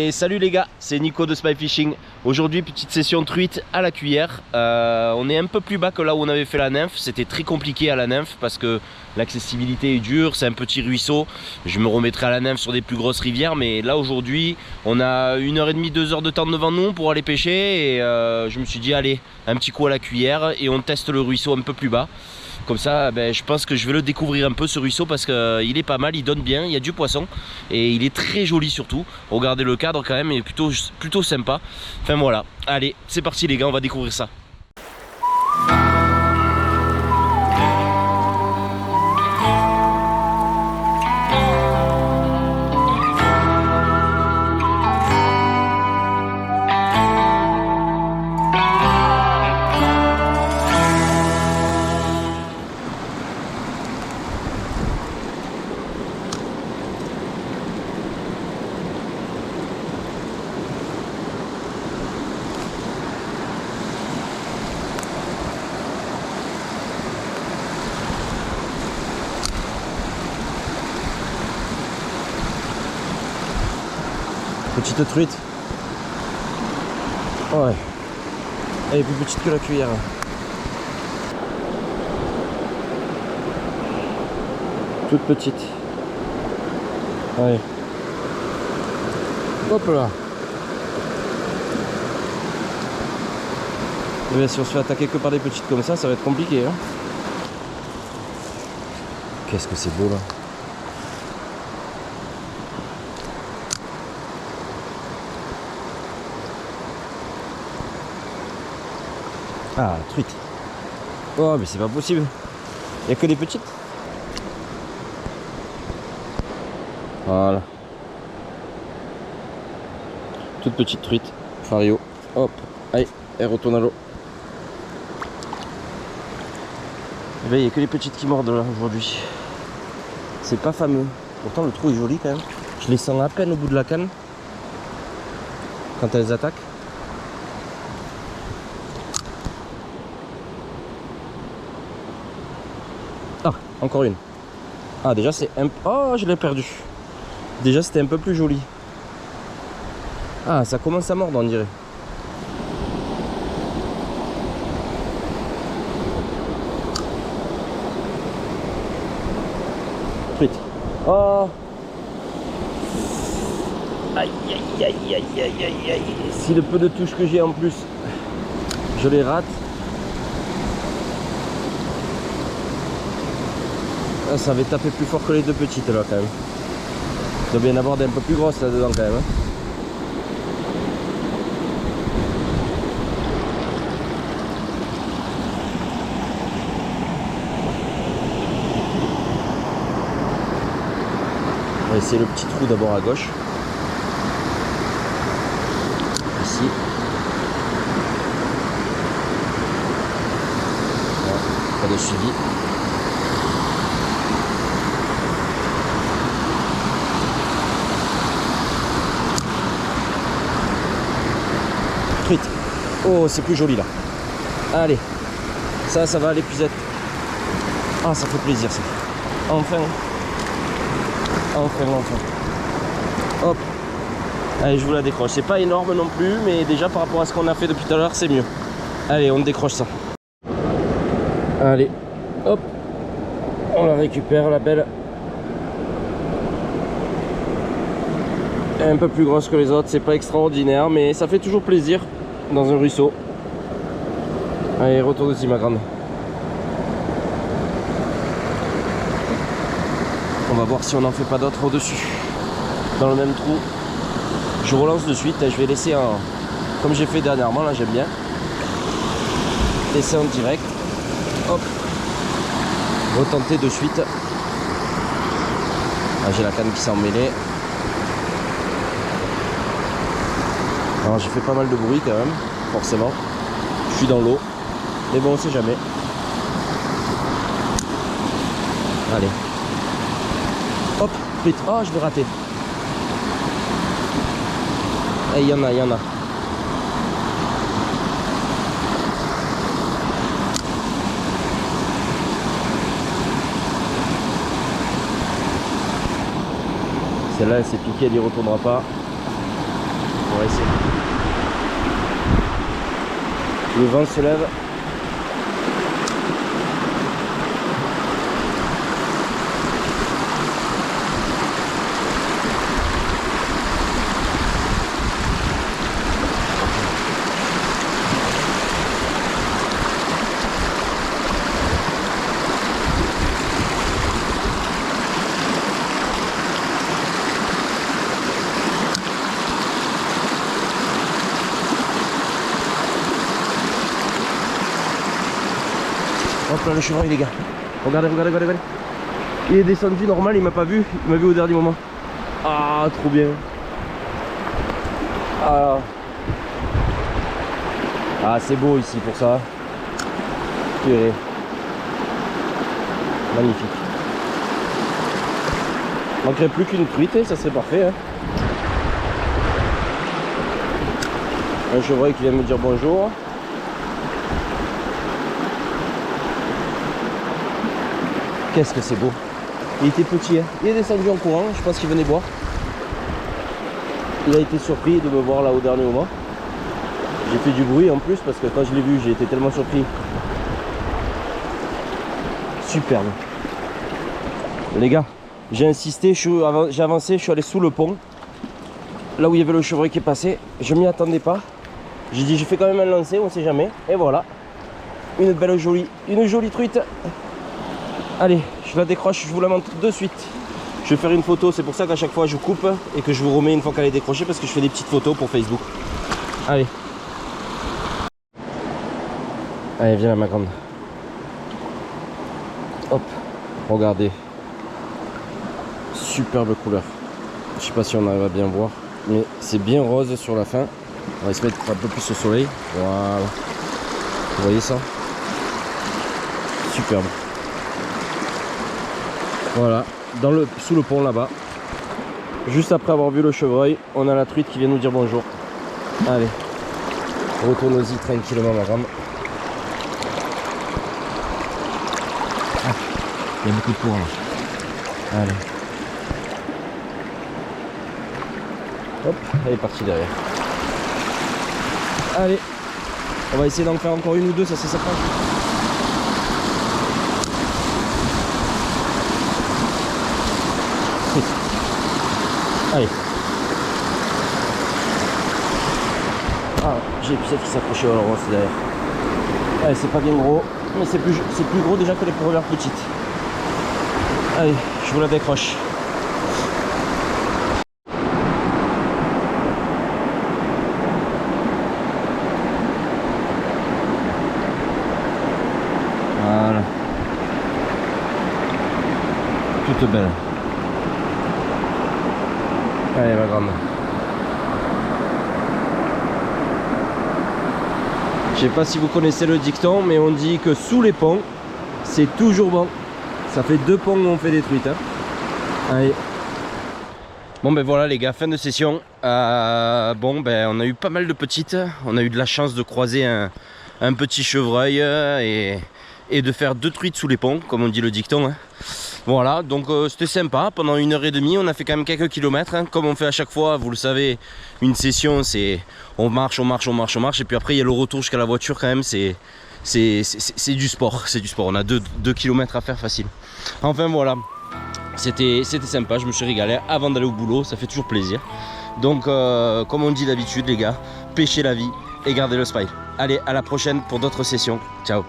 Et salut les gars, c'est Nico de Spy Fishing. Aujourd'hui petite session truite à la cuillère. On est un peu plus bas que là où on avait fait la nymphe. C'était très compliqué à la nymphe parce que l'accessibilité est dure, c'est un petit ruisseau. Je me remettrai à la nymphe sur des plus grosses rivières, mais là aujourd'hui on a 1h30, 2 heures de temps devant nous pour aller pêcher. Et je me suis dit allez, un petit coup à la cuillère et on teste le ruisseau un peu plus bas. Comme ça, je pense que je vais le découvrir un peu ce ruisseau parce qu'il est pas mal, il donne bien, il y a du poisson et il est très joli surtout. Regardez le cadre quand même, il est plutôt sympa. Enfin voilà, allez, c'est parti les gars, on va découvrir ça. Petite truite. Ouais. Elle est plus petite que la cuillère. Toute petite. Ouais. Hop là. Et bien, si on se fait attaquer que par des petites comme ça va être compliqué. Hein. Qu'est-ce que c'est beau là. Ah, truite. Oh, mais c'est pas possible. Il n'y a que des petites. Voilà. Toute petite truite. Fario. Hop. Allez, elle retourne à l'eau. Il n'y a que les petites qui mordent là aujourd'hui. C'est pas fameux. Pourtant, le trou est joli quand même. Je les sens à peine au bout de la canne. Quand elles attaquent. Ah, encore une. Ah, déjà c'est un... Oh, je l'ai perdu. Déjà c'était un peu plus joli. Ah, ça commence à mordre on dirait. Truite. Oh. Aïe, aïe, aïe, aïe, aïe, aïe, aïe. Si le peu de touches que j'ai en plus, je les rate. Ça avait tapé plus fort que les deux petites là quand même. Il doit bien y avoir des un peu plus grosses là dedans quand même. Hein. On va essayer le petit trou d'abord à gauche. Ici. Voilà, pas de suivi. Oh, c'est plus joli là. Allez, ça va à l'épuisette. Ah, ça fait plaisir ça. Enfin. Hop. Allez, je vous la décroche. C'est pas énorme non plus, mais déjà par rapport à ce qu'on a fait depuis tout à l'heure, c'est mieux. Allez, on décroche ça. Allez, hop. On la récupère, la belle. Elle est un peu plus grosse que les autres, c'est pas extraordinaire, mais ça fait toujours plaisir. Dans un ruisseau. Allez, retourne aussi ma grande. On va voir si on n'en fait pas d'autres au-dessus. Dans le même trou. Je relance de suite. Je vais laisser un... Comme j'ai fait dernièrement, là j'aime bien. Laisser en direct. Hop. Retenter de suite. Ah, j'ai la canne qui s'est emmêlée. Alors j'ai fait pas mal de bruit quand même, forcément. Je suis dans l'eau. Mais bon, on sait jamais. Allez. Hop, vite. Oh, je l'ai raté. Et il y en a. Celle-là, elle s'est piquée, elle n'y retournera pas. baisser. Le vent se lève. Hop là le chevreuil les gars. Regardez, regardez, regardez, regardez. Il est descendu normal, il m'a pas vu. Il m'a vu au dernier moment. Ah trop bien. Ah c'est beau ici pour ça. Purée. Magnifique. Il manquerait plus qu'une truite, ça serait parfait. Hein. Un chevreuil qui vient me dire bonjour. Qu'est-ce que c'est beau. Il était petit, hein. Il est descendu en courant, je pense qu'il venait boire. Il a été surpris de me voir là au dernier moment. J'ai fait du bruit en plus parce que quand je l'ai vu, j'ai été tellement surpris. Superbe. Les gars, j'ai insisté, j'ai avancé, je suis allé sous le pont. Là où il y avait le chevreuil qui est passé, je m'y attendais pas. J'ai dit je fais quand même un lancer, on sait jamais. Et voilà. Une jolie truite. Allez, je la décroche, je vous la montre de suite. Je vais faire une photo, c'est pour ça qu'à chaque fois je coupe et que je vous remets une fois qu'elle est décrochée parce que je fais des petites photos pour Facebook. Allez. Allez, viens là ma grande. Hop, regardez. Superbe couleur. Je sais pas si on arrive à bien voir, mais c'est bien rose sur la fin. On va se mettre un peu plus au soleil. Voilà. Vous voyez ça? Superbe. Voilà, sous le pont là-bas. Juste après avoir vu le chevreuil, on a la truite qui vient nous dire bonjour. Allez, retourne-y tranquillement ma grande. Ah, il y a beaucoup de courant là. Allez. Hop, elle est partie derrière. Allez, on va essayer d'en faire encore une ou deux, ça c'est sympa. Allez. Ah, j'ai l'épisode qui s'accrochait au rose derrière. Allez, c'est pas bien gros, mais c'est plus gros déjà que les premières petites. Allez, je vous la décroche. Voilà. Toute belle. Allez ma grande. Je sais pas si vous connaissez le dicton, mais on dit que sous les ponts, c'est toujours bon. Ça fait 2 ponts où on fait des truites. Hein. Allez. Bon ben voilà les gars, fin de session. Bon ben on a eu pas mal de petites. On a eu de la chance de croiser un petit chevreuil et de faire 2 truites sous les ponts, comme on dit le dicton. Hein. Voilà, donc c'était sympa. Pendant 1h30, on a fait quand même quelques kilomètres. Hein. Comme on fait à chaque fois, vous le savez, une session, c'est on marche. Et puis après, il y a le retour jusqu'à la voiture quand même. C'est du sport. C'est du sport. On a 2 kilomètres à faire facile. Enfin voilà, c'était sympa. Je me suis régalé avant d'aller au boulot. Ça fait toujours plaisir. Donc, comme on dit d'habitude, les gars, pêchez la vie et gardez le smile. Allez, à la prochaine pour d'autres sessions. Ciao.